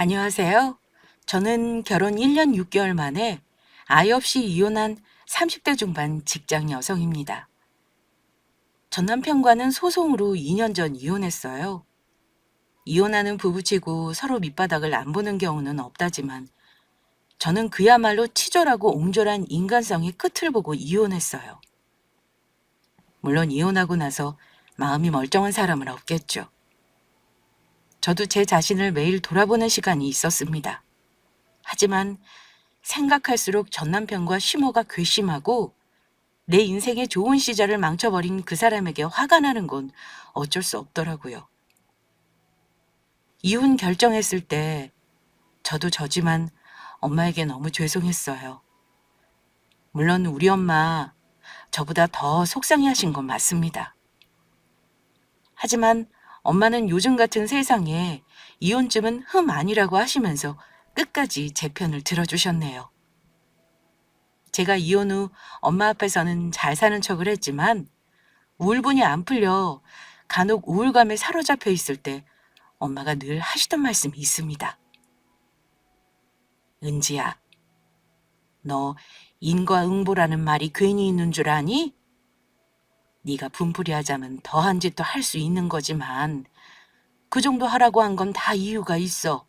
안녕하세요. 저는 결혼 1년 6개월 만에 아이 없이 이혼한 30대 중반 직장 여성입니다. 전 남편과는 소송으로 2년 전 이혼했어요. 이혼하는 부부치고 서로 밑바닥을 안 보는 경우는 없다지만 저는 그야말로 치졸하고 옹졸한 인간성의 끝을 보고 이혼했어요. 물론 이혼하고 나서 마음이 멀쩡한 사람은 없겠죠. 저도 제 자신을 매일 돌아보는 시간이 있었습니다. 하지만 생각할수록 전 남편과 심호가 괘씸하고 내 인생의 좋은 시절을 망쳐버린 그 사람에게 화가 나는 건 어쩔 수 없더라고요. 이혼 결정했을 때 저도 저지만 엄마에게 너무 죄송했어요. 물론 우리 엄마 저보다 더 속상해 하신 건 맞습니다. 하지만 엄마는 요즘 같은 세상에 이혼쯤은 흠 아니라고 하시면서 끝까지 제 편을 들어주셨네요. 제가 이혼 후 엄마 앞에서는 잘 사는 척을 했지만 우울분이 안 풀려 간혹 우울감에 사로잡혀 있을 때 엄마가 늘 하시던 말씀이 있습니다. 은지야, 너 인과응보라는 말이 괜히 있는 줄 아니? 네가 분풀이하자면 더한 짓도 할 수 있는 거지만 그 정도 하라고 한 건 다 이유가 있어.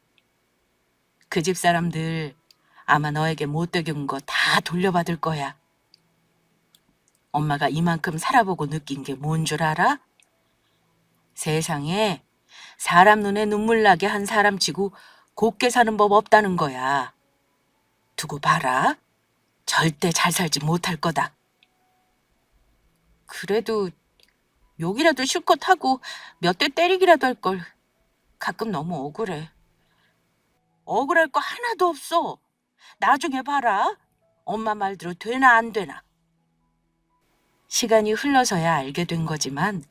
그 집 사람들 아마 너에게 못되게 군 거 다 돌려받을 거야. 엄마가 이만큼 살아보고 느낀 게 뭔 줄 알아? 세상에 사람 눈에 눈물 나게 한 사람치고 곱게 사는 법 없다는 거야. 두고 봐라. 절대 잘 살지 못할 거다. 그래도 욕이라도 실컷 하고 몇 대 때리기라도 할 걸. 가끔 너무 억울해. 억울할 거 하나도 없어. 나중에 봐라. 엄마 말대로 되나 안 되나. 시간이 흘러서야 알게 된 거지만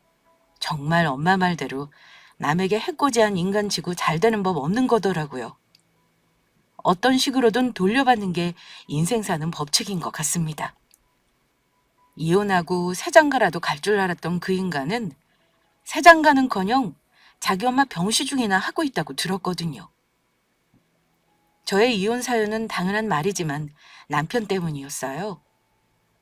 정말 엄마 말대로 남에게 해코지한 인간치고 잘 되는 법 없는 거더라고요. 어떤 식으로든 돌려받는 게 인생 사는 법칙인 것 같습니다. 이혼하고 새장가라도 갈 줄 알았던 그 인간은 새장가는커녕 자기 엄마 병시중이나 하고 있다고 들었거든요. 저의 이혼 사유는 당연한 말이지만 남편 때문이었어요.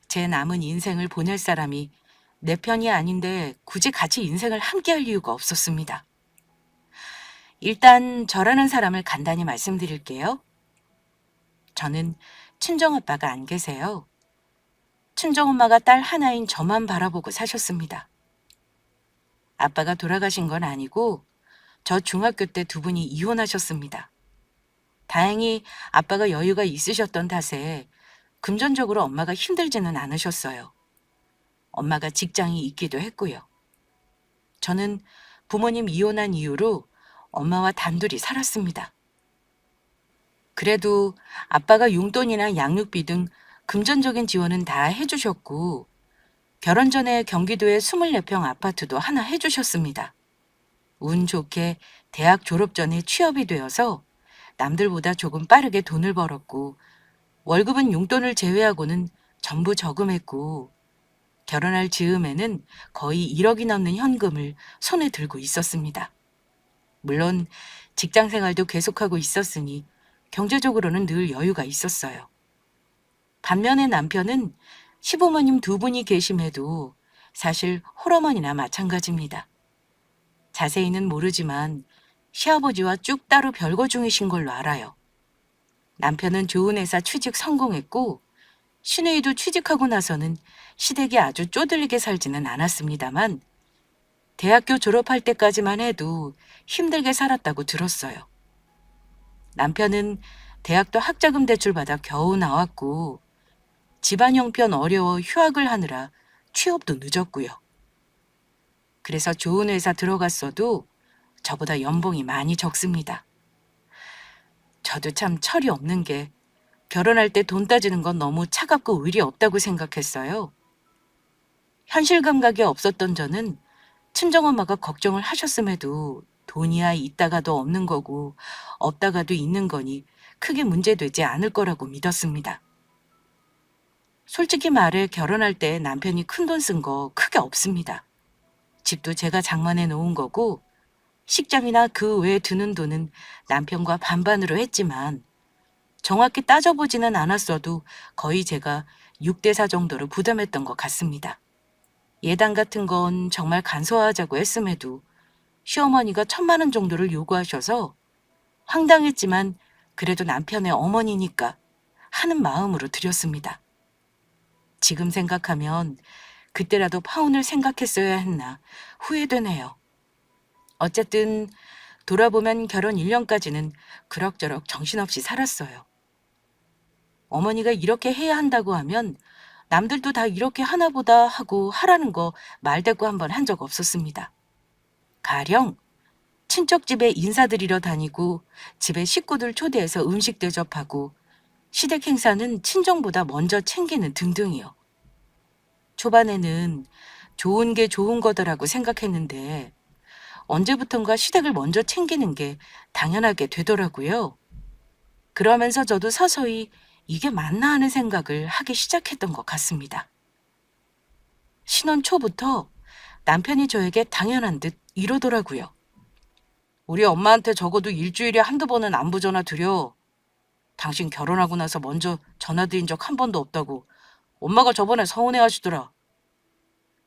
제 남은 인생을 보낼 사람이 내 편이 아닌데 굳이 같이 인생을 함께할 이유가 없었습니다. 일단 저라는 사람을 간단히 말씀드릴게요. 저는 친정아빠가 안 계세요. 친정엄마가 딸 하나인 저만 바라보고 사셨습니다. 아빠가 돌아가신 건 아니고 저 중학교 때 두 분이 이혼하셨습니다. 다행히 아빠가 여유가 있으셨던 탓에 금전적으로 엄마가 힘들지는 않으셨어요. 엄마가 직장이 있기도 했고요. 저는 부모님 이혼한 이후로 엄마와 단둘이 살았습니다. 그래도 아빠가 용돈이나 양육비 등 금전적인 지원은 다 해주셨고 결혼 전에 경기도에 24평 아파트도 하나 해주셨습니다. 운 좋게 대학 졸업 전에 취업이 되어서 남들보다 조금 빠르게 돈을 벌었고 월급은 용돈을 제외하고는 전부 저금했고 결혼할 즈음에는 거의 1억이 넘는 현금을 손에 들고 있었습니다. 물론 직장 생활도 계속하고 있었으니 경제적으로는 늘 여유가 있었어요. 반면에 남편은 시부모님 두 분이 계심에도 사실 홀어머니나 마찬가지입니다. 자세히는 모르지만 시아버지와 쭉 따로 별거 중이신 걸로 알아요. 남편은 좋은 회사 취직 성공했고 신우이도 취직하고 나서는 시댁이 아주 쪼들리게 살지는 않았습니다만 대학교 졸업할 때까지만 해도 힘들게 살았다고 들었어요. 남편은 대학도 학자금 대출받아 겨우 나왔고 집안 형편 어려워 휴학을 하느라 취업도 늦었고요. 그래서 좋은 회사 들어갔어도 저보다 연봉이 많이 적습니다. 저도 참 철이 없는 게 결혼할 때 돈 따지는 건 너무 차갑고 의리 없다고 생각했어요. 현실 감각이 없었던 저는 친정엄마가 걱정을 하셨음에도 돈이야 있다가도 없는 거고 없다가도 있는 거니 크게 문제되지 않을 거라고 믿었습니다. 솔직히 말해 결혼할 때 남편이 큰돈 쓴 거 크게 없습니다. 집도 제가 장만해 놓은 거고 식장이나 그 외에 드는 돈은 남편과 반반으로 했지만 정확히 따져보지는 않았어도 거의 제가 6대 4 정도를 부담했던 것 같습니다. 예단 같은 건 정말 간소화하자고 했음에도 시어머니가 1,000만 원 정도를 요구하셔서 황당했지만 그래도 남편의 어머니니까 하는 마음으로 드렸습니다. 지금 생각하면 그때라도 파혼을 생각했어야 했나 후회되네요. 어쨌든 돌아보면 결혼 1년까지는 그럭저럭 정신없이 살았어요. 어머니가 이렇게 해야 한다고 하면 남들도 다 이렇게 하나 보다 하고 하라는 거 말대꾸 한 번 한 적 없었습니다. 가령 친척 집에 인사드리러 다니고 집에 식구들 초대해서 음식 대접하고 시댁 행사는 친정보다 먼저 챙기는 등등이요. 초반에는 좋은 게 좋은 거더라고 생각했는데 언제부턴가 시댁을 먼저 챙기는 게 당연하게 되더라고요. 그러면서 저도 서서히 이게 맞나 하는 생각을 하기 시작했던 것 같습니다. 신혼 초부터 남편이 저에게 당연한 듯 이러더라고요. 우리 엄마한테 적어도 일주일에 한두 번은 안부 전화 드려. 당신 결혼하고 나서 먼저 전화 드린 적 한 번도 없다고 엄마가 저번에 서운해 하시더라.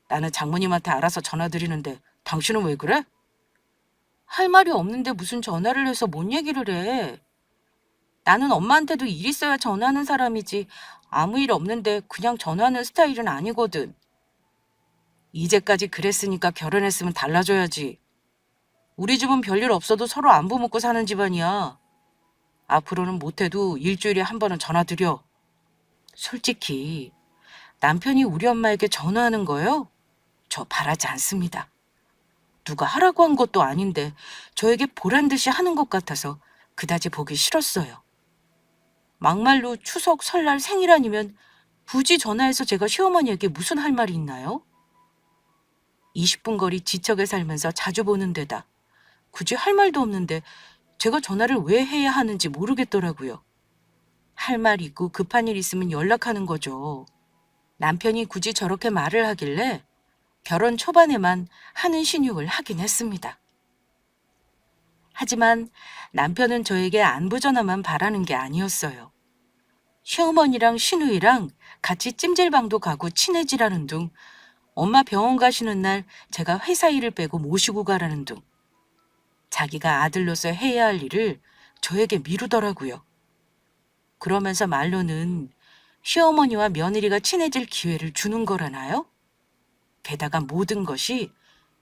나는 장모님한테 알아서 전화 드리는데 당신은 왜 그래? 할 말이 없는데 무슨 전화를 해서 뭔 얘기를 해. 나는 엄마한테도 일 있어야 전화하는 사람이지 아무 일 없는데 그냥 전화하는 스타일은 아니거든. 이제까지 그랬으니까 결혼했으면 달라져야지. 우리 집은 별일 없어도 서로 안부 묻고 사는 집안이야. 앞으로는 못해도 일주일에 한 번은 전화 드려. 솔직히 남편이 우리 엄마에게 전화하는 거요? 저 바라지 않습니다. 누가 하라고 한 것도 아닌데 저에게 보란 듯이 하는 것 같아서 그다지 보기 싫었어요. 막말로 추석, 설날, 생일 아니면 굳이 전화해서 제가 시어머니에게 무슨 할 말이 있나요? 20분 거리 지척에 살면서 자주 보는 데다 굳이 할 말도 없는데 제가 전화를 왜 해야 하는지 모르겠더라고요. 할 말 있고 급한 일 있으면 연락하는 거죠. 남편이 굳이 저렇게 말을 하길래 결혼 초반에만 하는 신용을 하긴 했습니다. 하지만 남편은 저에게 안부 전화만 바라는 게 아니었어요. 시어머니랑 시누이랑 같이 찜질방도 가고 친해지라는 둥, 엄마 병원 가시는 날 제가 회사 일을 빼고 모시고 가라는 둥, 자기가 아들로서 해야 할 일을 저에게 미루더라고요. 그러면서 말로는 시어머니와 며느리가 친해질 기회를 주는 거라나요? 게다가 모든 것이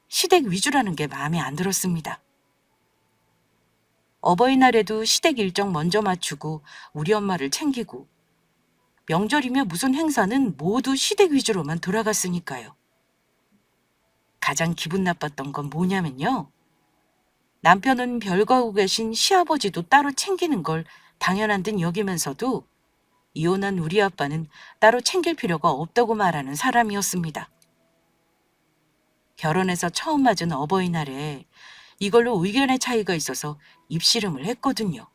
시댁 위주라는 게 마음에 안 들었습니다. 어버이날에도 시댁 일정 먼저 맞추고 우리 엄마를 챙기고 명절이며 무슨 행사는 모두 시댁 위주로만 돌아갔으니까요. 가장 기분 나빴던 건 뭐냐면요. 남편은 별거하고 계신 시아버지도 따로 챙기는 걸 당연한 듯 여기면서도 이혼한 우리 아빠는 따로 챙길 필요가 없다고 말하는 사람이었습니다. 결혼해서 처음 맞은 어버이날에 이걸로 의견의 차이가 있어서 입씨름을 했거든요.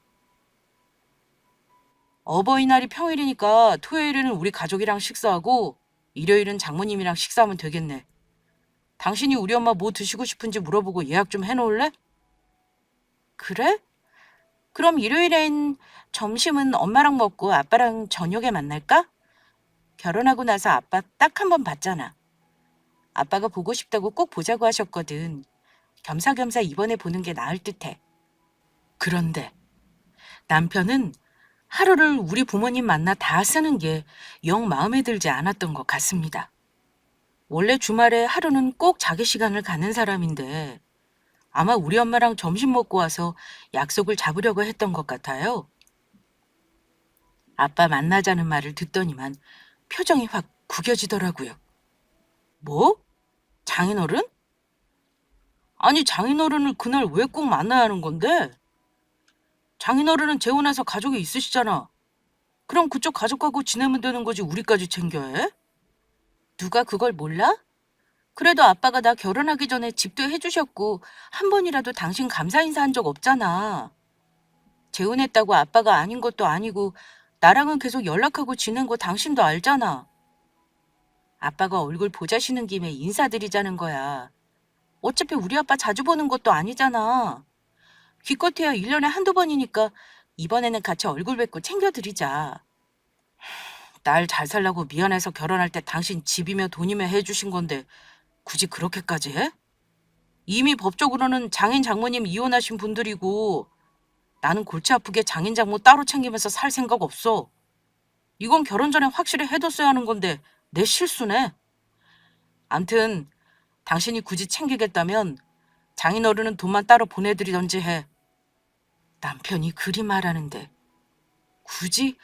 어버이날이 평일이니까 토요일에는 우리 가족이랑 식사하고 일요일은 장모님이랑 식사하면 되겠네. 당신이 우리 엄마 뭐 드시고 싶은지 물어보고 예약 좀 해놓을래? 그래? 그럼 일요일엔 점심은 엄마랑 먹고 아빠랑 저녁에 만날까? 결혼하고 나서 아빠 딱 한 번 봤잖아. 아빠가 보고 싶다고 꼭 보자고 하셨거든. 겸사겸사 이번에 보는 게 나을 듯해. 그런데 남편은 하루를 우리 부모님 만나 다 쓰는 게 영 마음에 들지 않았던 것 같습니다. 원래 주말에 하루는 꼭 자기 시간을 갖는 사람인데 아마 우리 엄마랑 점심 먹고 와서 약속을 잡으려고 했던 것 같아요. 아빠 만나자는 말을 듣더니만 표정이 확 구겨지더라고요. 뭐? 장인어른? 아니 장인어른을 그날 왜 꼭 만나야 하는 건데? 장인어른은 재혼해서 가족이 있으시잖아. 그럼 그쪽 가족하고 지내면 되는 거지 우리까지 챙겨야 해? 누가 그걸 몰라? 그래도 아빠가 나 결혼하기 전에 집도 해주셨고 한 번이라도 당신 감사 인사한 적 없잖아. 재혼했다고 아빠가 아닌 것도 아니고 나랑은 계속 연락하고 지낸 거 당신도 알잖아. 아빠가 얼굴 보자시는 김에 인사드리자는 거야. 어차피 우리 아빠 자주 보는 것도 아니잖아. 기껏해야 1년에 한두 번이니까 이번에는 같이 얼굴 뵙고 챙겨드리자. 날 잘 살라고 미안해서 결혼할 때 당신 집이며 돈이며 해주신 건데 굳이 그렇게까지 해? 이미 법적으로는 장인 장모님 이혼하신 분들이고 나는 골치 아프게 장인 장모 따로 챙기면서 살 생각 없어. 이건 결혼 전에 확실히 해뒀어야 하는 건데 내 실수네. 암튼 당신이 굳이 챙기겠다면 장인어른은 돈만 따로 보내드리던지 해. 남편이 그리 말하는데 굳이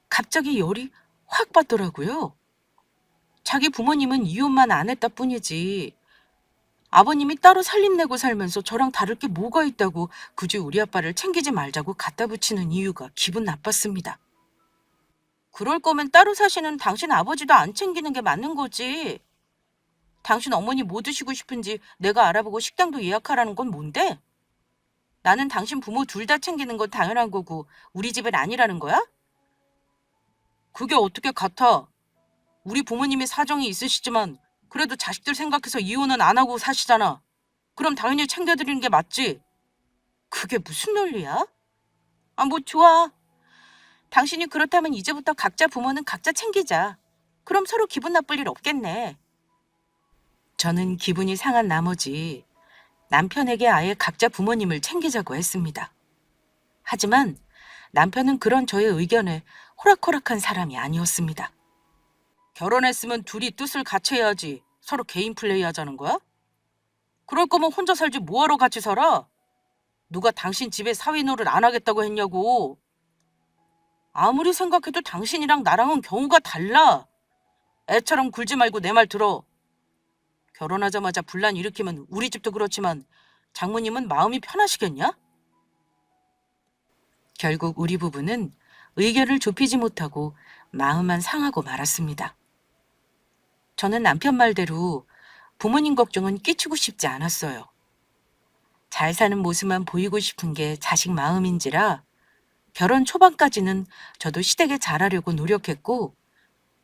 갑자기 열이 확 받더라고요. 자기 부모님은 이혼만 안 했다 뿐이지 아버님이 따로 살림내고 살면서 저랑 다를 게 뭐가 있다고 굳이 우리 아빠를 챙기지 말자고 갖다 붙이는 이유가 기분 나빴습니다. 그럴 거면 따로 사시는 당신 아버지도 안 챙기는 게 맞는 거지. 당신 어머니 뭐 드시고 싶은지 내가 알아보고 식당도 예약하라는 건 뭔데? 나는 당신 부모 둘 다 챙기는 건 당연한 거고 우리 집은 아니라는 거야? 그게 어떻게 같아? 우리 부모님이 사정이 있으시지만 그래도 자식들 생각해서 이혼은 안 하고 사시잖아. 그럼 당연히 챙겨드리는 게 맞지. 그게 무슨 논리야? 아, 뭐 좋아. 당신이 그렇다면 이제부터 각자 부모는 각자 챙기자. 그럼 서로 기분 나쁠 일 없겠네. 저는 기분이 상한 나머지 남편에게 아예 각자 부모님을 챙기자고 했습니다. 하지만 남편은 그런 저의 의견에 호락호락한 사람이 아니었습니다. 결혼했으면 둘이 뜻을 같이 해야지. 서로 개인 플레이 하자는 거야? 그럴 거면 혼자 살지 뭐하러 같이 살아? 누가 당신 집에 사위 노릇 안 하겠다고 했냐고. 아무리 생각해도 당신이랑 나랑은 경우가 달라. 애처럼 굴지 말고 내 말 들어. 결혼하자마자 분란 일으키면 우리 집도 그렇지만 장모님은 마음이 편하시겠냐? 결국 우리 부부는 의견을 좁히지 못하고 마음만 상하고 말았습니다. 저는 남편 말대로 부모님 걱정은 끼치고 싶지 않았어요. 잘 사는 모습만 보이고 싶은 게 자식 마음인지라 결혼 초반까지는 저도 시댁에 잘하려고 노력했고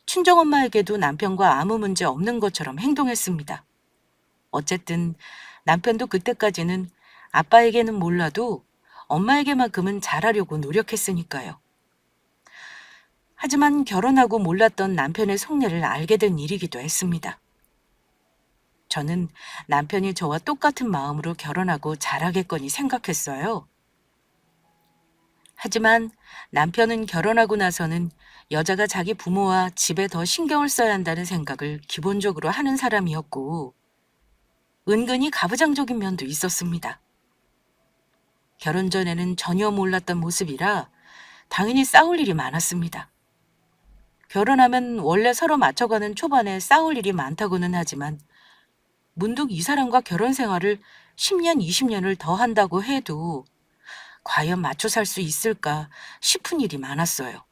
친정엄마에게도 남편과 아무 문제 없는 것처럼 행동했습니다. 어쨌든 남편도 그때까지는 아빠에게는 몰라도 엄마에게만큼은 잘하려고 노력했으니까요. 하지만 결혼하고 몰랐던 남편의 속내를 알게 된 일이기도 했습니다. 저는 남편이 저와 똑같은 마음으로 결혼하고 잘하겠거니 생각했어요. 하지만 남편은 결혼하고 나서는 여자가 자기 부모와 집에 더 신경을 써야 한다는 생각을 기본적으로 하는 사람이었고, 은근히 가부장적인 면도 있었습니다. 결혼 전에는 전혀 몰랐던 모습이라 당연히 싸울 일이 많았습니다. 결혼하면 원래 서로 맞춰가는 초반에 싸울 일이 많다고는 하지만 문득 이 사람과 결혼 생활을 10년, 20년을 더 한다고 해도 과연 맞춰 살 수 있을까 싶은 일이 많았어요.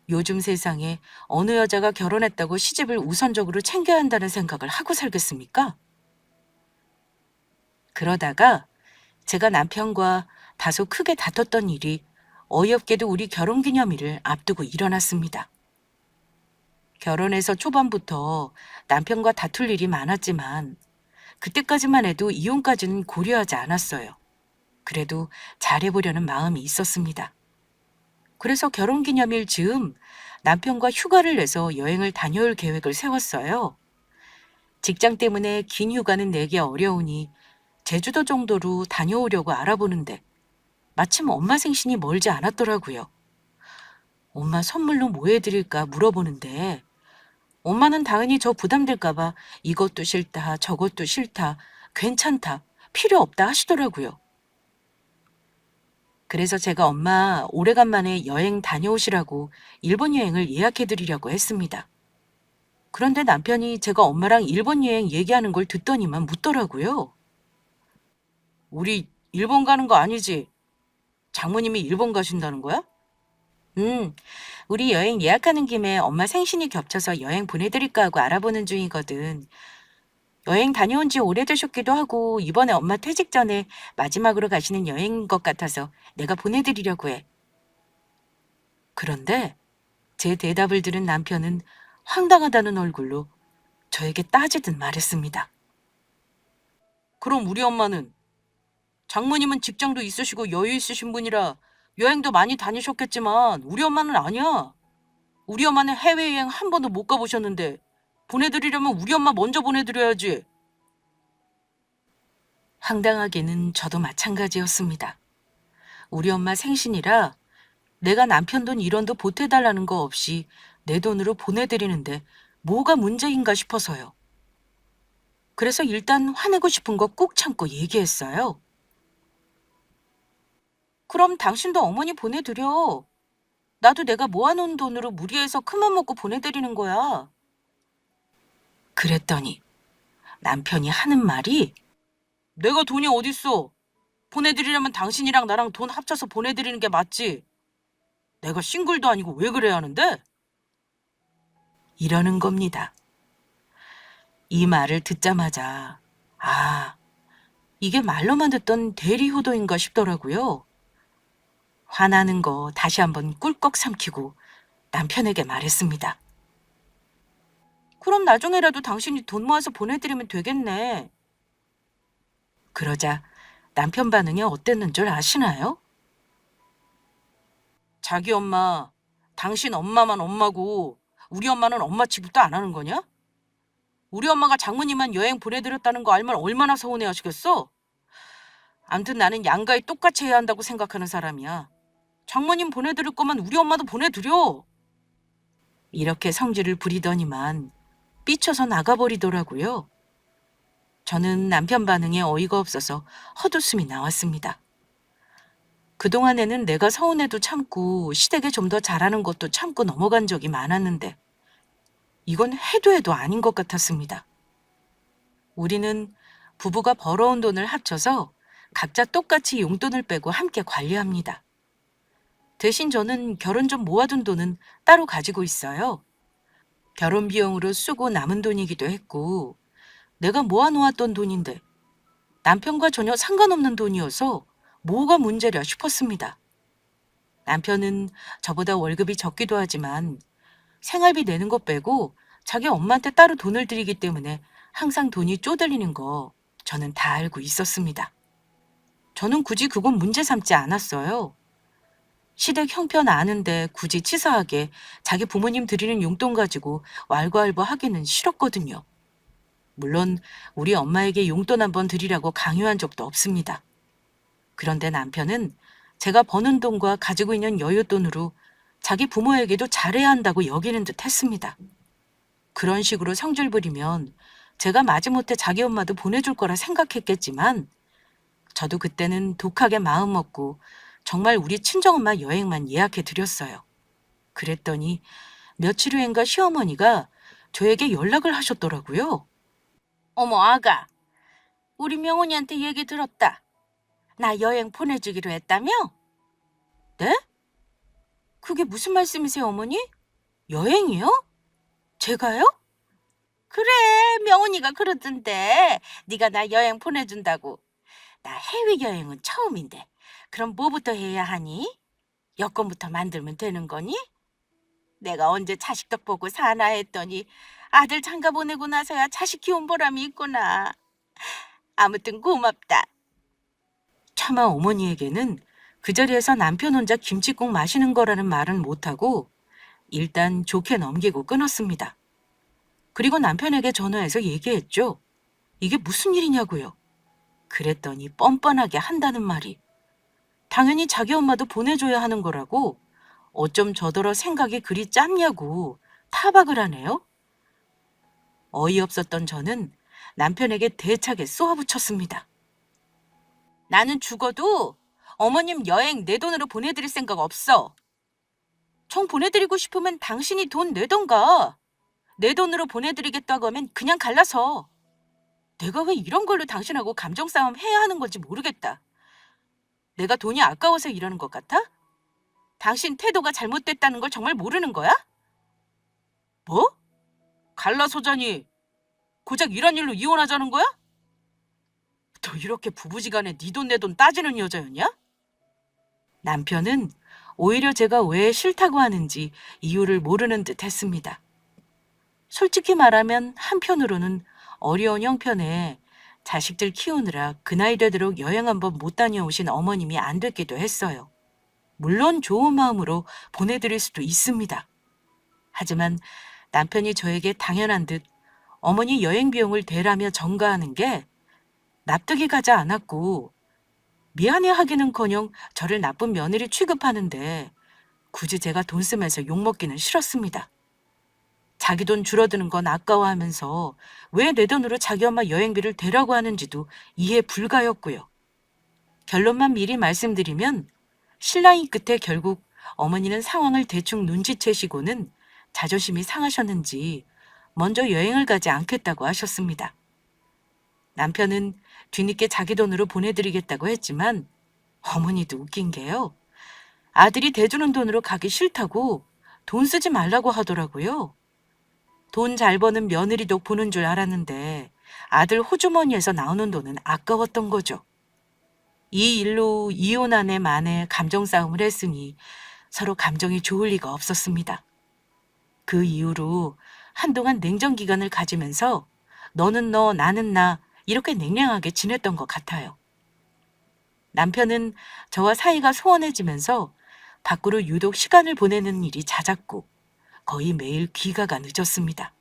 요즘 세상에 어느 여자가 결혼했다고 시집을 우선적으로 챙겨야 한다는 생각을 하고 살겠습니까? 그러다가 제가 남편과 다소 크게 다퉜던 일이 어이없게도 우리 결혼기념일을 앞두고 일어났습니다. 결혼해서 초반부터 남편과 다툴 일이 많았지만 그때까지만 해도 이혼까지는 고려하지 않았어요. 그래도 잘해보려는 마음이 있었습니다. 그래서 결혼기념일 즈음 남편과 휴가를 내서 여행을 다녀올 계획을 세웠어요. 직장 때문에 긴 휴가는 내기 어려우니 제주도 정도로 다녀오려고 알아보는데 마침 엄마 생신이 멀지 않았더라고요. 엄마 선물로 뭐 해드릴까 물어보는데 엄마는 당연히 저 부담될까봐 이것도 싫다, 저것도 싫다, 괜찮다, 필요 없다 하시더라고요. 그래서 제가 엄마 오래간만에 여행 다녀오시라고 일본 여행을 예약해드리려고 했습니다. 그런데 남편이 제가 엄마랑 일본 여행 얘기하는 걸 듣더니만 묻더라고요. 우리 일본 가는 거 아니지? 장모님이 일본 가신다는 거야? 응, 우리 여행 예약하는 김에 엄마 생신이 겹쳐서 여행 보내드릴까 하고 알아보는 중이거든. 여행 다녀온 지 오래되셨기도 하고 이번에 엄마 퇴직 전에 마지막으로 가시는 여행인 것 같아서 내가 보내드리려고 해. 그런데 제 대답을 들은 남편은 황당하다는 얼굴로 저에게 따지듯 말했습니다. 그럼 우리 엄마는? 장모님은 직장도 있으시고 여유 있으신 분이라 여행도 많이 다니셨겠지만 우리 엄마는 아니야. 우리 엄마는 해외여행 한 번도 못 가보셨는데 보내드리려면 우리 엄마 먼저 보내드려야지. 황당하게는 저도 마찬가지였습니다. 우리 엄마 생신이라 내가 남편 돈 1원도 보태달라는 거 없이 내 돈으로 보내드리는데 뭐가 문제인가 싶어서요. 그래서 일단 화내고 싶은 거 꾹 참고 얘기했어요. 그럼 당신도 어머니 보내드려. 나도 내가 모아놓은 돈으로 무리해서 큰맘 먹고 보내드리는 거야. 그랬더니 남편이 하는 말이 내가 돈이 어딨어. 보내드리려면 당신이랑 나랑 돈 합쳐서 보내드리는 게 맞지. 내가 싱글도 아니고 왜 그래야 하는데? 이러는 겁니다. 이 말을 듣자마자 아, 이게 말로만 듣던 대리효도인가 싶더라고요. 화나는 거 다시 한번 꿀꺽 삼키고 남편에게 말했습니다. 그럼 나중에라도 당신이 돈 모아서 보내드리면 되겠네. 그러자 남편 반응이 어땠는 줄 아시나요? 자기 엄마, 당신 엄마만 엄마고 우리 엄마는 엄마 취급도 안 하는 거냐? 우리 엄마가 장모님만 여행 보내드렸다는 거 알면 얼마나 서운해 하시겠어? 암튼 나는 양가에 똑같이 해야 한다고 생각하는 사람이야. 장모님 보내드릴 거면 우리 엄마도 보내드려. 이렇게 성질을 부리더니만 삐쳐서 나가버리더라고요. 저는 남편 반응에 어이가 없어서 헛웃음이 나왔습니다. 그동안에는 내가 서운해도 참고 시댁에 좀 더 잘하는 것도 참고 넘어간 적이 많았는데 이건 해도 해도 아닌 것 같았습니다. 우리는 부부가 벌어온 돈을 합쳐서 각자 똑같이 용돈을 빼고 함께 관리합니다. 대신 저는 결혼 전 모아둔 돈은 따로 가지고 있어요. 결혼 비용으로 쓰고 남은 돈이기도 했고 내가 모아놓았던 돈인데 남편과 전혀 상관없는 돈이어서 뭐가 문제랴 싶었습니다. 남편은 저보다 월급이 적기도 하지만 생활비 내는 거 빼고 자기 엄마한테 따로 돈을 드리기 때문에 항상 돈이 쪼들리는 거 저는 다 알고 있었습니다. 저는 굳이 그건 문제 삼지 않았어요. 시댁 형편 아는데 굳이 치사하게 자기 부모님 드리는 용돈 가지고 왈가왈부하기는 싫었거든요. 물론 우리 엄마에게 용돈 한번 드리라고 강요한 적도 없습니다. 그런데 남편은 제가 버는 돈과 가지고 있는 여윳돈으로 자기 부모에게도 잘해야 한다고 여기는 듯 했습니다. 그런 식으로 성질 부리면 제가 마지못해 자기 엄마도 보내줄 거라 생각했겠지만 저도 그때는 독하게 마음 먹고 정말 우리 친정엄마 여행만 예약해 드렸어요. 그랬더니 며칠 후엔가 시어머니가 저에게 연락을 하셨더라고요. 어머 아가, 우리 명훈이한테 얘기 들었다. 나 여행 보내주기로 했다며? 네? 그게 무슨 말씀이세요 어머니? 여행이요? 제가요? 그래, 명훈이가 그러던데 네가 나 여행 보내준다고. 나 해외여행은 처음인데 그럼 뭐부터 해야 하니? 여권부터 만들면 되는 거니? 내가 언제 자식 덕 보고 사나 했더니 아들 장가 보내고 나서야 자식 키운 보람이 있구나. 아무튼 고맙다. 차마 어머니에게는 그 자리에서 남편 혼자 김치국 마시는 거라는 말은 못하고 일단 좋게 넘기고 끊었습니다. 그리고 남편에게 전화해서 얘기했죠. 이게 무슨 일이냐고요. 그랬더니 뻔뻔하게 한다는 말이 당연히 자기 엄마도 보내줘야 하는 거라고 어쩜 저더러 생각이 그리 짧냐고 타박을 하네요. 어이없었던 저는 남편에게 대차게 쏘아붙였습니다. 나는 죽어도 어머님 여행 내 돈으로 보내드릴 생각 없어. 정 보내드리고 싶으면 당신이 돈 내던가. 내 돈으로 보내드리겠다고 하면 그냥 갈라서. 내가 왜 이런 걸로 당신하고 감정 싸움 해야 하는 건지 모르겠다. 내가 돈이 아까워서 이러는 것 같아? 당신 태도가 잘못됐다는 걸 정말 모르는 거야? 뭐? 갈라서자니 고작 이런 일로 이혼하자는 거야? 너 이렇게 부부지간에 네 돈 내 돈 따지는 여자였냐? 남편은 오히려 제가 왜 싫다고 하는지 이유를 모르는 듯 했습니다. 솔직히 말하면 한편으로는 어려운 형편에 자식들 키우느라 그 나이 되도록 여행 한번 못 다녀오신 어머님이 안 됐기도 했어요. 물론 좋은 마음으로 보내드릴 수도 있습니다. 하지만 남편이 저에게 당연한 듯 어머니 여행 비용을 대라며 전가하는 게 납득이 가지 않았고, 미안해하기는커녕 저를 나쁜 며느리 취급하는데 굳이 제가 돈 쓰면서 욕먹기는 싫었습니다. 자기 돈 줄어드는 건 아까워하면서 왜 내 돈으로 자기 엄마 여행비를 대라고 하는지도 이해 불가였고요. 결론만 미리 말씀드리면 신랑이 끝에 결국 어머니는 상황을 대충 눈치채시고는 자존심이 상하셨는지 먼저 여행을 가지 않겠다고 하셨습니다. 남편은 뒤늦게 자기 돈으로 보내드리겠다고 했지만 어머니도 웃긴 게요. 아들이 대주는 돈으로 가기 싫다고 돈 쓰지 말라고 하더라고요. 돈 잘 버는 며느리도 보는 줄 알았는데 아들 호주머니에서 나오는 돈은 아까웠던 거죠. 이 일로 이혼 아내 만에 감정 싸움을 했으니 서로 감정이 좋을 리가 없었습니다. 그 이후로 한동안 냉전 기간을 가지면서 너는 너, 나는 나 이렇게 냉랭하게 지냈던 것 같아요. 남편은 저와 사이가 소원해지면서 밖으로 유독 시간을 보내는 일이 잦았고 거의 매일 귀가가 늦었습니다.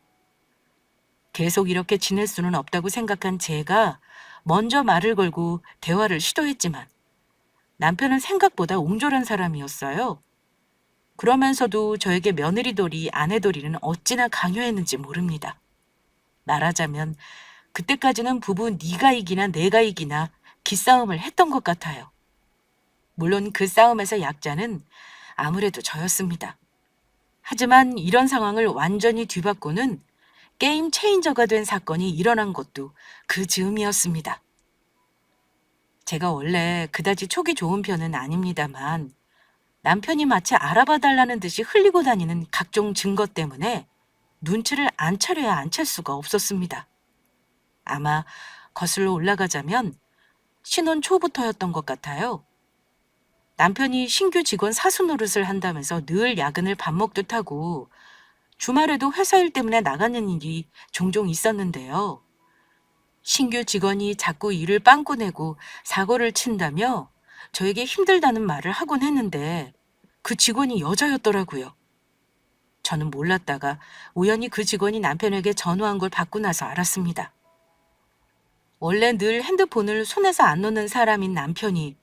계속 이렇게 지낼 수는 없다고 생각한 제가 먼저 말을 걸고 대화를 시도했지만 남편은 생각보다 옹졸한 사람이었어요. 그러면서도 저에게 며느리돌이 아내돌이는 어찌나 강요했는지 모릅니다. 말하자면 그때까지는 부부 네가 이기나 내가 이기나 기싸움을 했던 것 같아요. 물론 그 싸움에서 약자는 아무래도 저였습니다. 하지만 이런 상황을 완전히 뒤바꾸는 게임 체인저가 된 사건이 일어난 것도 그 즈음이었습니다. 제가 원래 그다지 촉이 좋은 편은 아닙니다만 남편이 마치 알아봐 달라는 듯이 흘리고 다니는 각종 증거 때문에 눈치를 안 차려야 안 찰 수가 없었습니다. 아마 거슬러 올라가자면 신혼 초부터였던 것 같아요. 남편이 신규 직원 사수 노릇을 한다면서 늘 야근을 밥 먹듯 하고 주말에도 회사 일 때문에 나가는 일이 종종 있었는데요. 신규 직원이 자꾸 일을 빵꾸 내고 사고를 친다며 저에게 힘들다는 말을 하곤 했는데 그 직원이 여자였더라고요. 저는 몰랐다가 우연히 그 직원이 남편에게 전화한 걸 받고 나서 알았습니다. 원래 늘 핸드폰을 손에서 안 놓는 사람인 남편이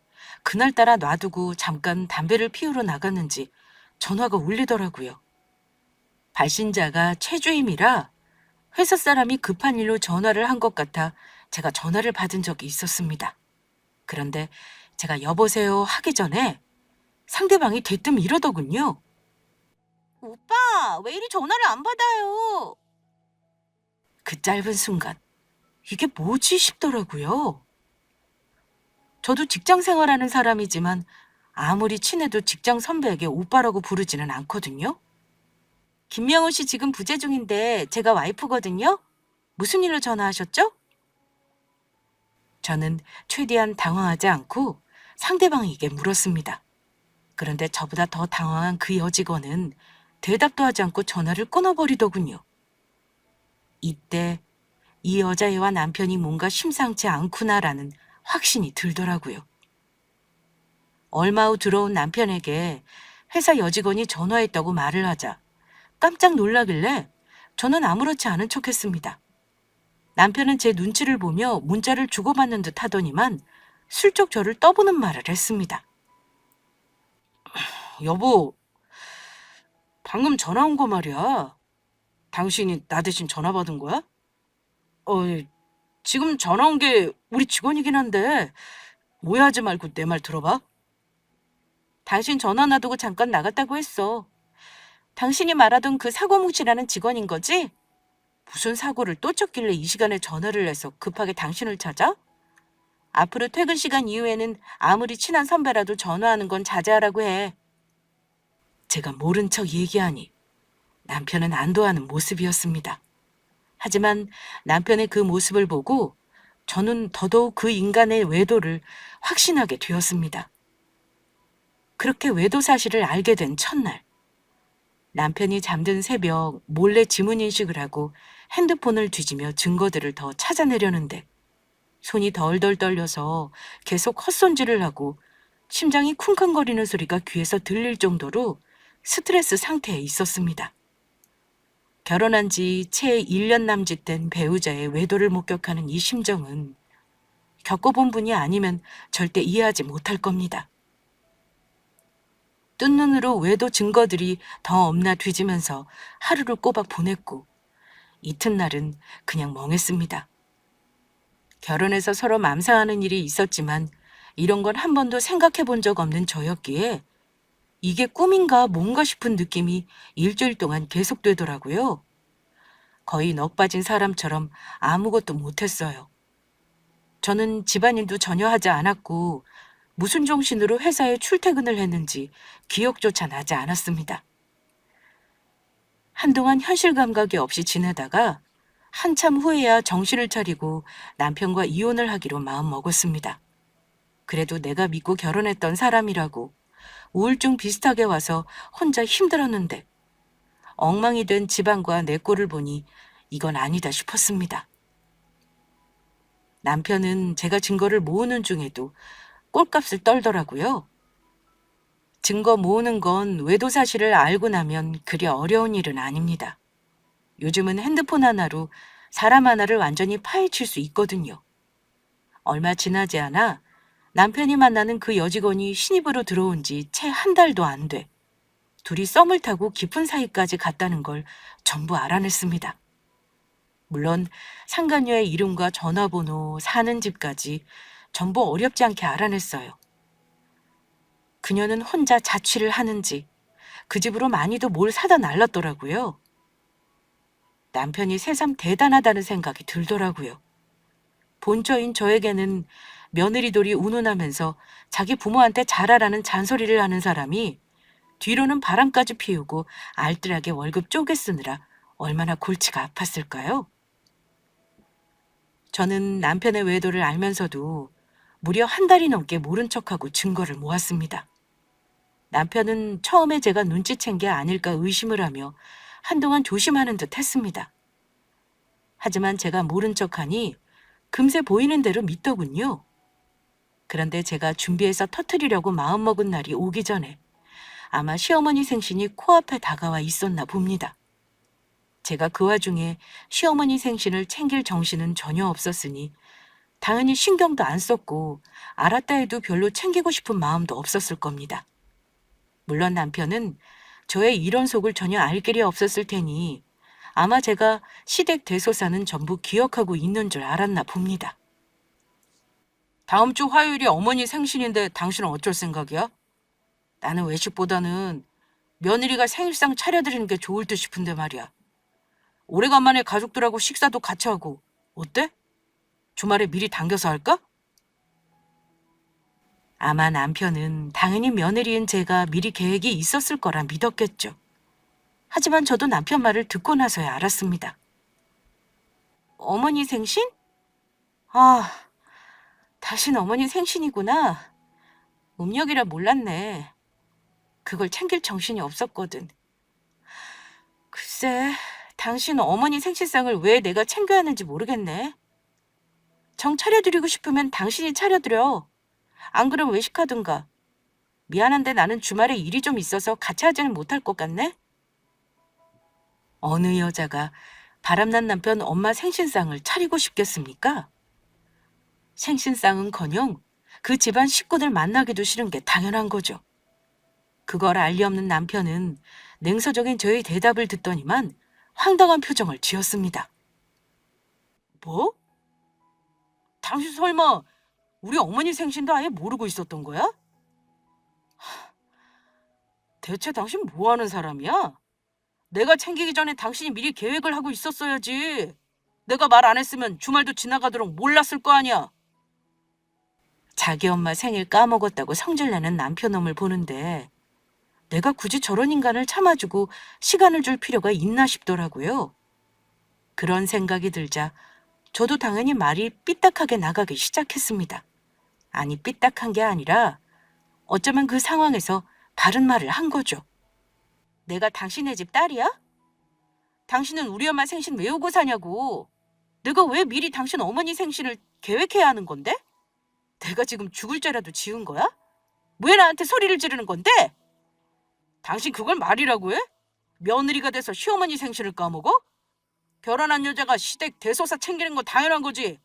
그날따라 놔두고 잠깐 담배를 피우러 나갔는지 전화가 울리더라고요. 발신자가 최주임이라 회사 사람이 급한 일로 전화를 한 것 같아 제가 전화를 받은 적이 있었습니다. 그런데 제가 여보세요 하기 전에 상대방이 대뜸 이러더군요. 오빠, 왜 이리 전화를 안 받아요? 그 짧은 순간 이게 뭐지 싶더라고요. 저도 직장 생활하는 사람이지만 아무리 친해도 직장 선배에게 오빠라고 부르지는 않거든요. 김명훈 씨 지금 부재 중인데 제가 와이프거든요. 무슨 일로 전화하셨죠? 저는 최대한 당황하지 않고 상대방에게 물었습니다. 그런데 저보다 더 당황한 그 여직원은 대답도 하지 않고 전화를 끊어버리더군요. 이때 이 여자애와 남편이 뭔가 심상치 않구나라는 확신이 들더라고요. 얼마 후 들어온 남편에게 회사 여직원이 전화했다고 말을 하자 깜짝 놀라길래 저는 아무렇지 않은 척했습니다. 남편은 제 눈치를 보며 문자를 주고받는 듯 하더니만 슬쩍 저를 떠보는 말을 했습니다. 여보, 방금 전화 온 거 말이야. 당신이 나 대신 전화 받은 거야? 지금 전화 온 게 우리 직원이긴 한데 오해하지 말고 내 말 들어봐. 당신 전화 놔두고 잠깐 나갔다고 했어. 당신이 말하던 그 사고뭉치라는 직원인 거지? 무슨 사고를 또 쳤길래 이 시간에 전화를 해서 급하게 당신을 찾아? 앞으로 퇴근 시간 이후에는 아무리 친한 선배라도 전화하는 건 자제하라고 해. 제가 모른 척 얘기하니 남편은 안도하는 모습이었습니다. 하지만 남편의 그 모습을 보고 저는 더더욱 그 인간의 외도를 확신하게 되었습니다. 그렇게 외도 사실을 알게 된 첫날, 남편이 잠든 새벽 몰래 지문 인식을 하고 핸드폰을 뒤지며 증거들을 더 찾아내려는데 손이 덜덜 떨려서 계속 헛손질을 하고 심장이 쿵쾅거리는 소리가 귀에서 들릴 정도로 스트레스 상태에 있었습니다. 결혼한 지 채 1년 남짓 된 배우자의 외도를 목격하는 이 심정은 겪어본 분이 아니면 절대 이해하지 못할 겁니다. 뜬 눈으로 외도 증거들이 더 없나 뒤지면서 하루를 꼬박 보냈고 이튿날은 그냥 멍했습니다. 결혼해서 서로 맘사하는 일이 있었지만 이런 건 한 번도 생각해 본 적 없는 저였기에 이게 꿈인가 뭔가 싶은 느낌이 일주일 동안 계속되더라고요. 거의 넋 빠진 사람처럼 아무것도 못했어요. 저는 집안일도 전혀 하지 않았고 무슨 정신으로 회사에 출퇴근을 했는지 기억조차 나지 않았습니다. 한동안 현실 감각이 없이 지내다가 한참 후에야 정신을 차리고 남편과 이혼을 하기로 마음먹었습니다. 그래도 내가 믿고 결혼했던 사람이라고 우울증 비슷하게 와서 혼자 힘들었는데 엉망이 된 집안과 내 꼴을 보니 이건 아니다 싶었습니다. 남편은 제가 증거를 모으는 중에도 꼴값을 떨더라고요. 증거 모으는 건 외도 사실을 알고 나면 그리 어려운 일은 아닙니다. 요즘은 핸드폰 하나로 사람 하나를 완전히 파헤칠 수 있거든요. 얼마 지나지 않아 남편이 만나는 그 여직원이 신입으로 들어온 지 채 한 달도 안 돼. 둘이 썸을 타고 깊은 사이까지 갔다는 걸 전부 알아냈습니다. 물론 상간녀의 이름과 전화번호, 사는 집까지 전부 어렵지 않게 알아냈어요. 그녀는 혼자 자취를 하는지 그 집으로 많이도 뭘 사다 날랐더라고요. 남편이 새삼 대단하다는 생각이 들더라고요. 본처인 저에게는 며느리돌이 운운하면서 자기 부모한테 잘하라는 잔소리를 하는 사람이 뒤로는 바람까지 피우고 알뜰하게 월급 쪼개 쓰느라 얼마나 골치가 아팠을까요? 저는 남편의 외도를 알면서도 무려 한 달이 넘게 모른 척하고 증거를 모았습니다. 남편은 처음에 제가 눈치챈 게 아닐까 의심을 하며 한동안 조심하는 듯 했습니다. 하지만 제가 모른 척하니 금세 보이는 대로 믿더군요. 그런데 제가 준비해서 터뜨리려고 마음먹은 날이 오기 전에 아마 시어머니 생신이 코앞에 다가와 있었나 봅니다. 제가 그 와중에 시어머니 생신을 챙길 정신은 전혀 없었으니 당연히 신경도 안 썼고 알았다 해도 별로 챙기고 싶은 마음도 없었을 겁니다. 물론 남편은 저의 이런 속을 전혀 알 길이 없었을 테니 아마 제가 시댁 대소사는 전부 기억하고 있는 줄 알았나 봅니다. 다음 주 화요일이 어머니 생신인데 당신은 어쩔 생각이야? 나는 외식보다는 며느리가 생일상 차려드리는 게 좋을 듯 싶은데 말이야. 오래간만에 가족들하고 식사도 같이 하고 어때? 주말에 미리 당겨서 할까? 아마 남편은 당연히 며느리인 제가 미리 계획이 있었을 거라 믿었겠죠. 하지만 저도 남편 말을 듣고 나서야 알았습니다. 어머니 생신? 아, 다신 어머니 생신이구나. 음력이라 몰랐네. 그걸 챙길 정신이 없었거든. 글쎄, 당신 어머니 생신상을 왜 내가 챙겨야 하는지 모르겠네. 정 차려드리고 싶으면 당신이 차려드려. 안 그럼 외식하든가. 미안한데 나는 주말에 일이 좀 있어서 같이 하지는 못할 것 같네. 어느 여자가 바람난 남편 엄마 생신상을 차리고 싶겠습니까? 생신상은커녕 그 집안 식구들 만나기도 싫은 게 당연한 거죠. 그걸 알리 없는 남편은 냉소적인 저의 대답을 듣더니만 황당한 표정을 지었습니다. 뭐? 당신 설마 우리 어머니 생신도 아예 모르고 있었던 거야? 대체 당신 뭐 하는 사람이야? 내가 챙기기 전에 당신이 미리 계획을 하고 있었어야지. 내가 말 안 했으면 주말도 지나가도록 몰랐을 거 아니야. 자기 엄마 생일 까먹었다고 성질내는 남편놈을 보는데 내가 굳이 저런 인간을 참아주고 시간을 줄 필요가 있나 싶더라고요. 그런 생각이 들자 저도 당연히 말이 삐딱하게 나가기 시작했습니다. 아니, 삐딱한 게 아니라 어쩌면 그 상황에서 바른 말을 한 거죠. 내가 당신네 집 딸이야? 당신은 우리 엄마 생신 왜 오고 사냐고. 내가 왜 미리 당신 어머니 생신을 계획해야 하는 건데? 내가 지금 죽을 죄라도 지은 거야? 왜 나한테 소리를 지르는 건데? 당신 그걸 말이라고 해? 며느리가 돼서 시어머니 생신을 까먹어? 결혼한 여자가 시댁 대소사 챙기는 건 당연한 거지.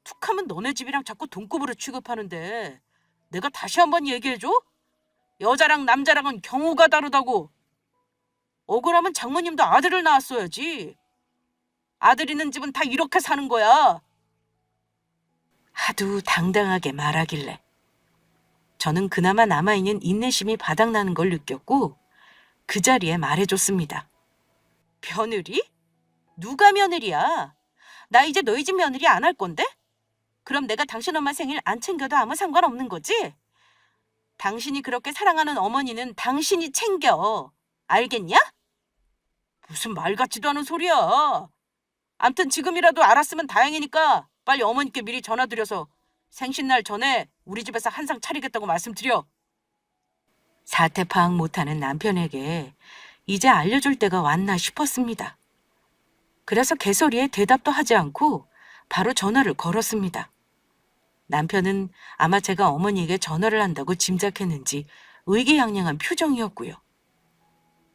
툭하면 너네 집이랑 자꾸 동급으로 취급하는데 내가 다시 한번 얘기해줘? 여자랑 남자랑은 경우가 다르다고. 억울하면 장모님도 아들을 낳았어야지. 아들 있는 집은 다 이렇게 사는 거야. 하도 당당하게 말하길래 저는 그나마 남아있는 인내심이 바닥나는 걸 느꼈고 그 자리에 말해줬습니다. 며느리? 누가 며느리야? 나 이제 너희 집 며느리 안 할 건데? 그럼 내가 당신 엄마 생일 안 챙겨도 아무 상관없는 거지? 당신이 그렇게 사랑하는 어머니는 당신이 챙겨. 알겠냐? 무슨 말 같지도 않은 소리야. 암튼 지금이라도 알았으면 다행이니까 빨리 어머니께 미리 전화드려서 생신날 전에 우리 집에서 한상 차리겠다고 말씀드려. 사태 파악 못하는 남편에게 이제 알려줄 때가 왔나 싶었습니다. 그래서 개소리에 대답도 하지 않고 바로 전화를 걸었습니다. 남편은 아마 제가 어머니에게 전화를 한다고 짐작했는지 의기양양한 표정이었고요.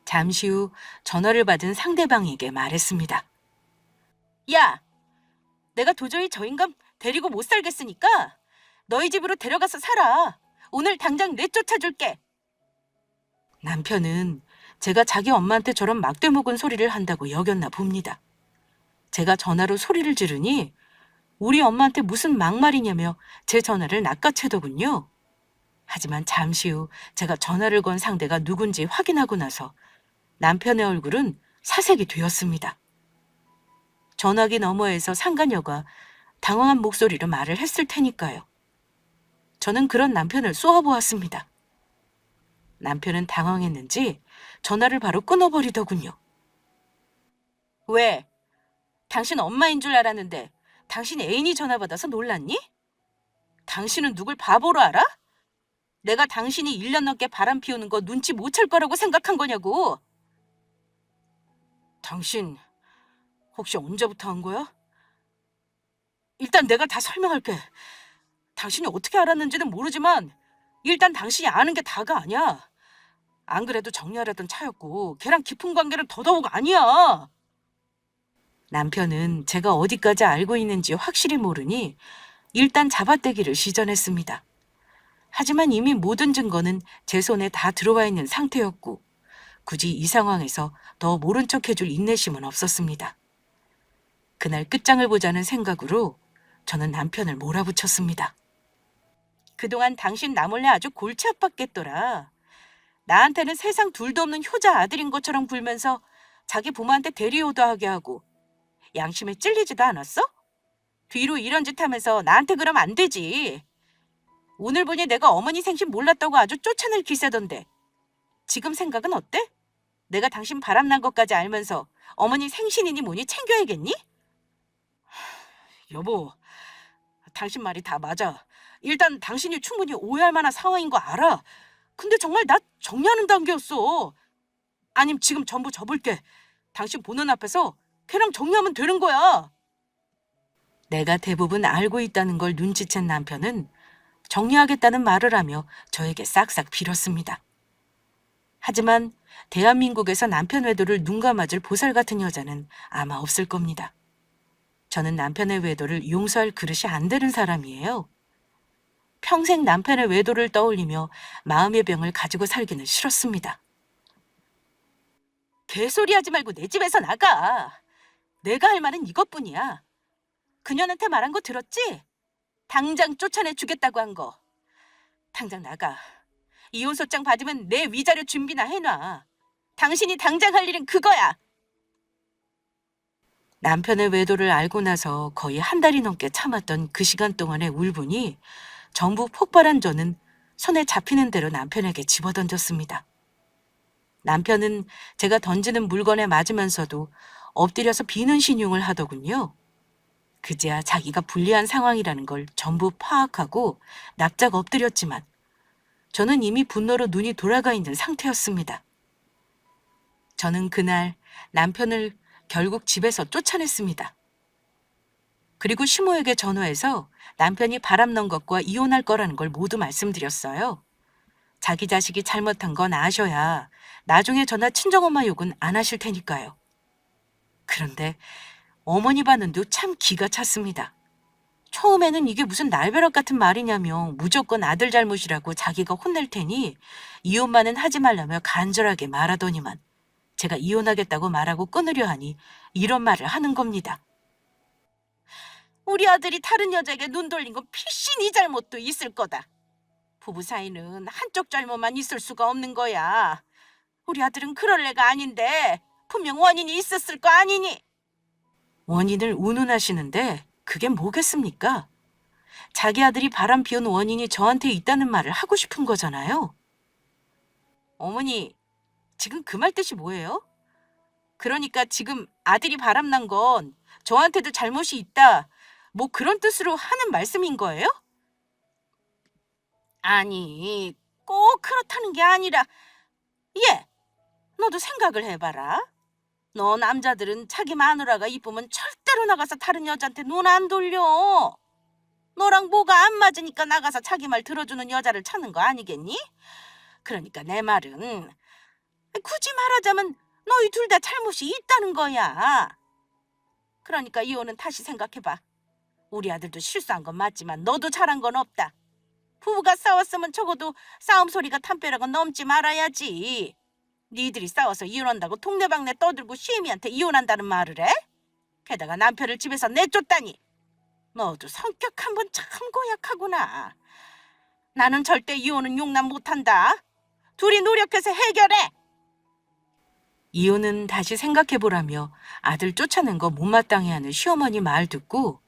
잠시 후 전화를 받은 상대방에게 말했습니다. 야, 내가 도저히 저 인간 데리고 못 살겠으니까 너희 집으로 데려가서 살아. 오늘 당장 내쫓아줄게. 남편은 제가 자기 엄마한테 저런 막대묵은 소리를 한다고 여겼나 봅니다. 제가 전화로 소리를 지르니 우리 엄마한테 무슨 막말이냐며 제 전화를 낚아채더군요. 하지만 잠시 후 제가 전화를 건 상대가 누군지 확인하고 나서 남편의 얼굴은 사색이 되었습니다. 전화기 너머에서 상간녀가 당황한 목소리로 말을 했을 테니까요. 저는 그런 남편을 쏘아보았습니다. 남편은 당황했는지 전화를 바로 끊어버리더군요. 왜? 당신 엄마인 줄 알았는데 당신 애인이 전화 받아서 놀랐니? 당신은 누굴 바보로 알아? 내가 당신이 1년 넘게 바람 피우는 거 눈치 못 챌 거라고 생각한 거냐고. 당신 혹시 언제부터 한 거야? 일단 내가 다 설명할게. 당신이 어떻게 알았는지는 모르지만 일단 당신이 아는 게 다가 아니야. 안 그래도 정리하려던 차였고 걔랑 깊은 관계는 더더욱 아니야. 남편은 제가 어디까지 알고 있는지 확실히 모르니 일단 잡아떼기를 시전했습니다. 하지만 이미 모든 증거는 제 손에 다 들어와 있는 상태였고 굳이 이 상황에서 더 모른 척 해줄 인내심은 없었습니다. 그날 끝장을 보자는 생각으로 저는 남편을 몰아붙였습니다. 그동안 당신 나 몰래 아주 골치 아팠겠더라. 나한테는 세상 둘도 없는 효자 아들인 것처럼 굴면서 자기 부모한테 대리효도하게 하고 양심에 찔리지도 않았어? 뒤로 이런 짓 하면서 나한테 그러면 안 되지. 오늘 보니 내가 어머니 생신 몰랐다고 아주 쫓아낼 기세던데. 지금 생각은 어때? 내가 당신 바람난 것까지 알면서 어머니 생신이니 뭐니 챙겨야겠니? 여보, 당신 말이 다 맞아. 일단 당신이 충분히 오해할 만한 상황인 거 알아. 근데 정말 나 정리하는 단계였어. 아님 지금 전부 접을게. 당신 보는 앞에서 걔랑 정리하면 되는 거야. 내가 대부분 알고 있다는 걸 눈치챈 남편은 정리하겠다는 말을 하며 저에게 싹싹 빌었습니다. 하지만 대한민국에서 남편 외도를 눈 감아줄 보살 같은 여자는 아마 없을 겁니다. 저는 남편의 외도를 용서할 그릇이 안 되는 사람이에요. 평생 남편의 외도를 떠올리며 마음의 병을 가지고 살기는 싫었습니다. 개소리하지 말고 내 집에서 나가. 내가 할 말은 이것뿐이야. 그녀한테 말한 거 들었지? 당장 쫓아내 주겠다고 한 거. 당장 나가. 이혼소장 받으면 내 위자료 준비나 해놔. 당신이 당장 할 일은 그거야. 남편의 외도를 알고 나서 거의 한 달이 넘게 참았던 그 시간 동안의 울분이 전부 폭발한 저는 손에 잡히는 대로 남편에게 집어던졌습니다. 남편은 제가 던지는 물건에 맞으면서도 엎드려서 비는 신용을 하더군요. 그제야 자기가 불리한 상황이라는 걸 전부 파악하고 납작 엎드렸지만 저는 이미 분노로 눈이 돌아가 있는 상태였습니다. 저는 그날 남편을 결국 집에서 쫓아냈습니다. 그리고 시모에게 전화해서 남편이 바람 넣은 것과 이혼할 거라는 걸 모두 말씀드렸어요. 자기 자식이 잘못한 건 아셔야 나중에 저나 친정엄마 욕은 안 하실 테니까요. 그런데 어머니 반응도 참 기가 찼습니다. 처음에는 이게 무슨 날벼락 같은 말이냐며 무조건 아들 잘못이라고 자기가 혼낼 테니 이혼만은 하지 말라며 간절하게 말하더니만 제가 이혼하겠다고 말하고 끊으려 하니 이런 말을 하는 겁니다. 우리 아들이 다른 여자에게 눈 돌린 건 필시 네 잘못도 있을 거다. 부부 사이는 한쪽 잘못만 있을 수가 없는 거야. 우리 아들은 그럴 애가 아닌데 분명 원인이 있었을 거 아니니. 원인을 운운하시는데 그게 뭐겠습니까? 자기 아들이 바람 피운 원인이 저한테 있다는 말을 하고 싶은 거잖아요. 어머니, 지금 그 말 뜻이 뭐예요? 그러니까 지금 아들이 바람난 건 저한테도 잘못이 있다. 뭐 그런 뜻으로 하는 말씀인 거예요? 아니, 꼭 그렇다는 게 아니라, 얘, 너도 생각을 해봐라. 너 남자들은 자기 마누라가 이쁘면 절대로 나가서 다른 여자한테 눈 안 돌려. 너랑 뭐가 안 맞으니까 나가서 자기 말 들어주는 여자를 찾는 거 아니겠니? 그러니까 내 말은 굳이 말하자면 너희 둘 다 잘못이 있다는 거야. 그러니까 이혼은 다시 생각해봐. 우리 아들도 실수한 건 맞지만 너도 잘한 건 없다. 부부가 싸웠으면 적어도 싸움 소리가 담벼락은 넘지 말아야지. 니들이 싸워서 이혼한다고 동네방네 떠들고 시애미한테 이혼한다는 말을 해? 게다가 남편을 집에서 내쫓다니. 너도 성격 한번 참 고약하구나. 나는 절대 이혼은 용납 못한다. 둘이 노력해서 해결해. 이혼은 다시 생각해보라며 아들 쫓아낸 거 못마땅해 하는 시어머니 말 듣고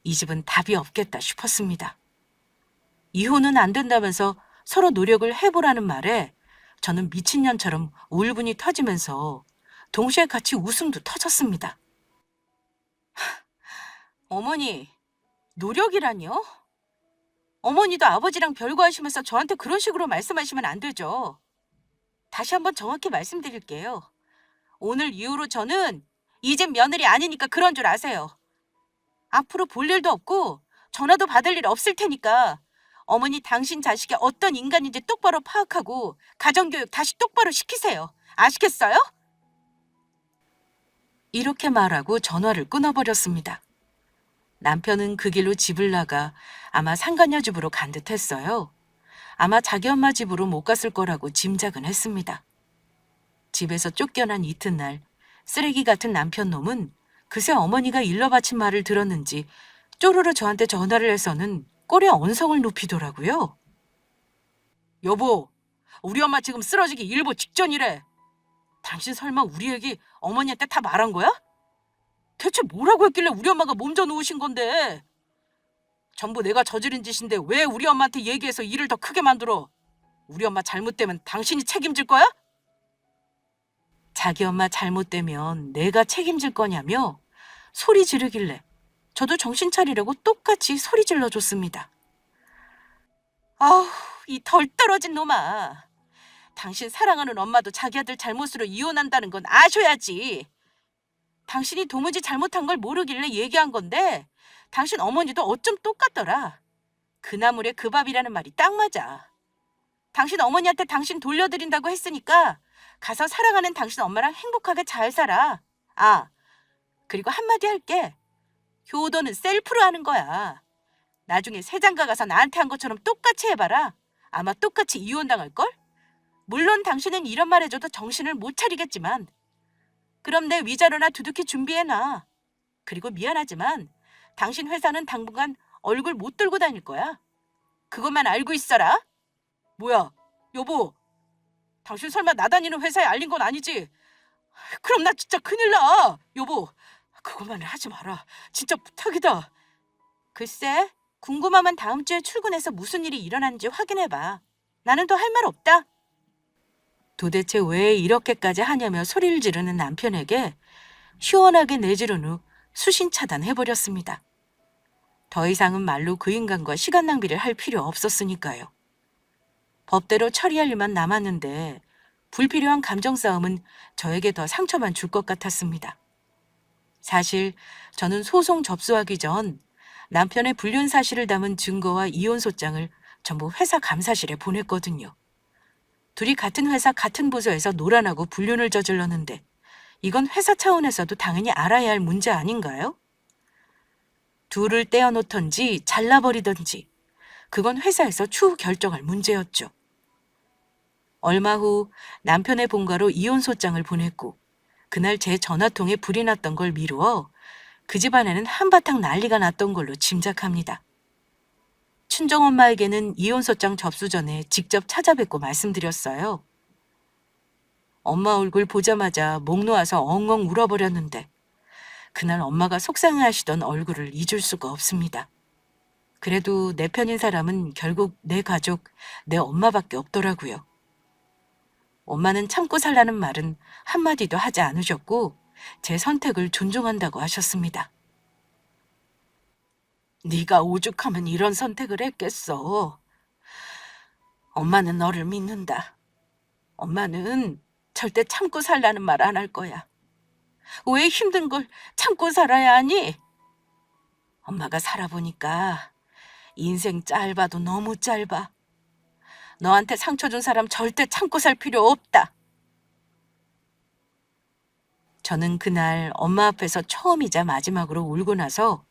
이 집은 답이 없겠다 싶었습니다. 이혼은 안 된다면서 서로 노력을 해보라는 말에 저는 미친년처럼 울분이 터지면서 동시에 같이 웃음도 터졌습니다. 어머니, 노력이라뇨? 어머니도 아버지랑 별거하시면서 저한테 그런 식으로 말씀하시면 안 되죠. 다시 한번 정확히 말씀드릴게요. 오늘 이후로 저는 이 집 며느리 아니니까 그런 줄 아세요. 앞으로 볼 일도 없고 전화도 받을 일 없을 테니까 어머니 당신 자식이 어떤 인간인지 똑바로 파악하고 가정교육 다시 똑바로 시키세요. 아시겠어요? 이렇게 말하고 전화를 끊어버렸습니다. 남편은 그 길로 집을 나가 아마 상간녀 집으로 간 듯했어요. 아마 자기 엄마 집으로 못 갔을 거라고 짐작은 했습니다. 집에서 쫓겨난 이튿날 쓰레기 같은 남편 놈은 그새 어머니가 일러 바친 말을 들었는지 쪼르르 저한테 전화를 해서는 꼴에 언성을 높이더라고요. 여보, 우리 엄마 지금 쓰러지기 일보 직전이래. 당신 설마 우리 애기 어머니한테 다 말한 거야? 대체 뭐라고 했길래 우리 엄마가 몸져 누우신 건데? 전부 내가 저지른 짓인데 왜 우리 엄마한테 얘기해서 일을 더 크게 만들어? 우리 엄마 잘못되면 당신이 책임질 거야? 자기 엄마 잘못되면 내가 책임질 거냐며 소리 지르길래 저도 정신 차리려고 똑같이 소리 질러줬습니다. 아우, 이 덜 떨어진 놈아. 당신 사랑하는 엄마도 자기 아들 잘못으로 이혼한다는 건 아셔야지. 당신이 도무지 잘못한 걸 모르길래 얘기한 건데 당신 어머니도 어쩜 똑같더라. 그 나물에 그 밥이라는 말이 딱 맞아. 당신 어머니한테 당신 돌려드린다고 했으니까 가서 사랑하는 당신 엄마랑 행복하게 잘 살아. 아, 그리고 한마디 할게. 효도는 셀프로 하는 거야. 나중에 새장가 가서 나한테 한 것처럼 똑같이 해봐라. 아마 똑같이 이혼당할걸? 물론 당신은 이런 말 해줘도 정신을 못 차리겠지만 그럼 내 위자료나 두둑히 준비해놔. 그리고 미안하지만 당신 회사는 당분간 얼굴 못 들고 다닐 거야. 그것만 알고 있어라. 뭐야, 여보. 당신 설마 나 다니는 회사에 알린 건 아니지? 그럼 나 진짜 큰일 나. 여보, 그것만을 하지 마라. 진짜 부탁이다. 글쎄, 궁금하면 다음 주에 출근해서 무슨 일이 일어났는지 확인해봐. 나는 더 할 말 없다. 도대체 왜 이렇게까지 하냐며 소리를 지르는 남편에게 시원하게 내지른 후 수신 차단해버렸습니다. 더 이상은 말로 그 인간과 시간 낭비를 할 필요 없었으니까요. 법대로 처리할 일만 남았는데 불필요한 감정 싸움은 저에게 더 상처만 줄 것 같았습니다. 사실 저는 소송 접수하기 전 남편의 불륜 사실을 담은 증거와 이혼소장을 전부 회사 감사실에 보냈거든요. 둘이 같은 회사 같은 부서에서 노란하고 불륜을 저질렀는데 이건 회사 차원에서도 당연히 알아야 할 문제 아닌가요? 둘을 떼어놓던지 잘라버리던지 그건 회사에서 추후 결정할 문제였죠. 얼마 후 남편의 본가로 이혼소장을 보냈고 그날 제 전화통에 불이 났던 걸 미루어 그 집안에는 한바탕 난리가 났던 걸로 짐작합니다. 친정엄마에게는 이혼소장 접수 전에 직접 찾아뵙고 말씀드렸어요. 엄마 얼굴 보자마자 목 놓아서 엉엉 울어버렸는데 그날 엄마가 속상해하시던 얼굴을 잊을 수가 없습니다. 그래도 내 편인 사람은 결국 내 가족, 내 엄마밖에 없더라고요. 엄마는 참고 살라는 말은 한마디도 하지 않으셨고 제 선택을 존중한다고 하셨습니다. 네가 오죽하면 이런 선택을 했겠어. 엄마는 너를 믿는다. 엄마는 절대 참고 살라는 말 안 할 거야. 왜 힘든 걸 참고 살아야 하니? 엄마가 살아보니까 인생 짧아도 너무 짧아. 너한테 상처 준 사람 절대 참고 살 필요 없다. 저는 그날 엄마 앞에서 처음이자 마지막으로 울고 나서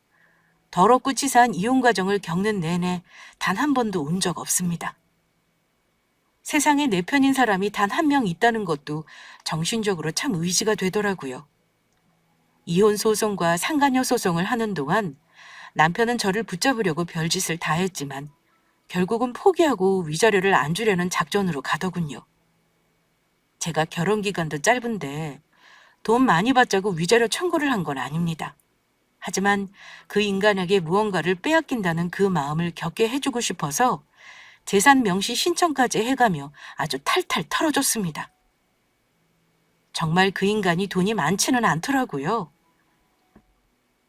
더럽고 치사한 이혼 과정을 겪는 내내 단 한 번도 운 적 없습니다. 세상에 내 편인 사람이 단 한 명 있다는 것도 정신적으로 참 의지가 되더라고요. 이혼 소송과 상간녀 소송을 하는 동안 남편은 저를 붙잡으려고 별짓을 다 했지만 결국은 포기하고 위자료를 안 주려는 작전으로 가더군요. 제가 결혼 기간도 짧은데 돈 많이 받자고 위자료 청구를 한 건 아닙니다. 하지만 그 인간에게 무언가를 빼앗긴다는 그 마음을 겪게 해주고 싶어서 재산 명시 신청까지 해가며 아주 탈탈 털어줬습니다. 정말 그 인간이 돈이 많지는 않더라고요.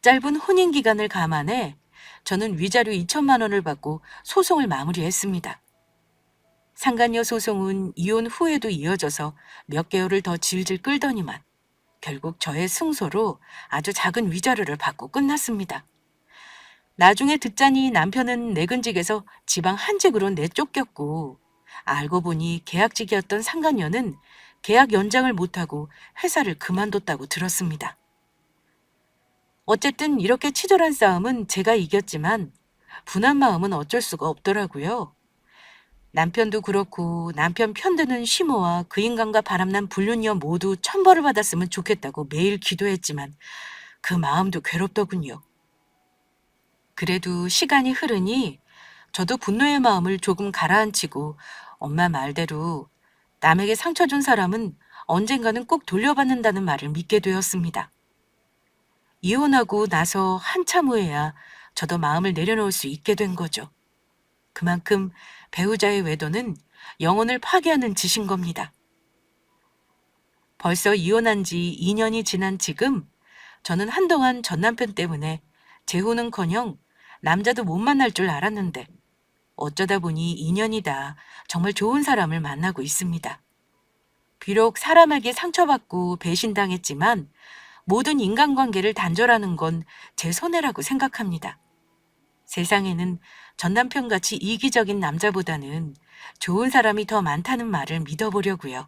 짧은 혼인 기간을 감안해 저는 위자료 2천만 원을 받고 소송을 마무리했습니다. 상간녀 소송은 이혼 후에도 이어져서 몇 개월을 더 질질 끌더니만 결국 저의 승소로 아주 작은 위자료를 받고 끝났습니다. 나중에 듣자니 남편은 내근직에서 지방 한직으로 내쫓겼고 알고 보니 계약직이었던 상간녀는 계약 연장을 못하고 회사를 그만뒀다고 들었습니다. 어쨌든 이렇게 치졸한 싸움은 제가 이겼지만 분한 마음은 어쩔 수가 없더라고요. 남편도 그렇고 남편 편드는 시모와 그 인간과 바람난 불륜녀 모두 천벌을 받았으면 좋겠다고 매일 기도했지만 그 마음도 괴롭더군요. 그래도 시간이 흐르니 저도 분노의 마음을 조금 가라앉히고 엄마 말대로 남에게 상처 준 사람은 언젠가는 꼭 돌려받는다는 말을 믿게 되었습니다. 이혼하고 나서 한참 후에야 저도 마음을 내려놓을 수 있게 된 거죠. 그만큼 배우자의 외도는 영혼을 파괴하는 짓인 겁니다. 벌써 이혼한 지 2년이 지난 지금 저는 한동안 전 남편 때문에 재혼은커녕 남자도 못 만날 줄 알았는데 어쩌다 보니 인연이다 정말 좋은 사람을 만나고 있습니다. 비록 사람에게 상처받고 배신당했지만 모든 인간관계를 단절하는 건 제 손해라고 생각합니다. 세상에는 전 남편같이 이기적인 남자보다는 좋은 사람이 더 많다는 말을 믿어보려고요.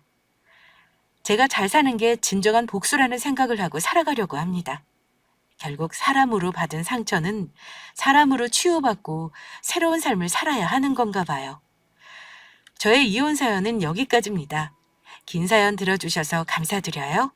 제가 잘 사는 게 진정한 복수라는 생각을 하고 살아가려고 합니다. 결국 사람으로 받은 상처는 사람으로 치유받고 새로운 삶을 살아야 하는 건가 봐요. 저의 이혼 사연은 여기까지입니다. 긴 사연 들어주셔서 감사드려요.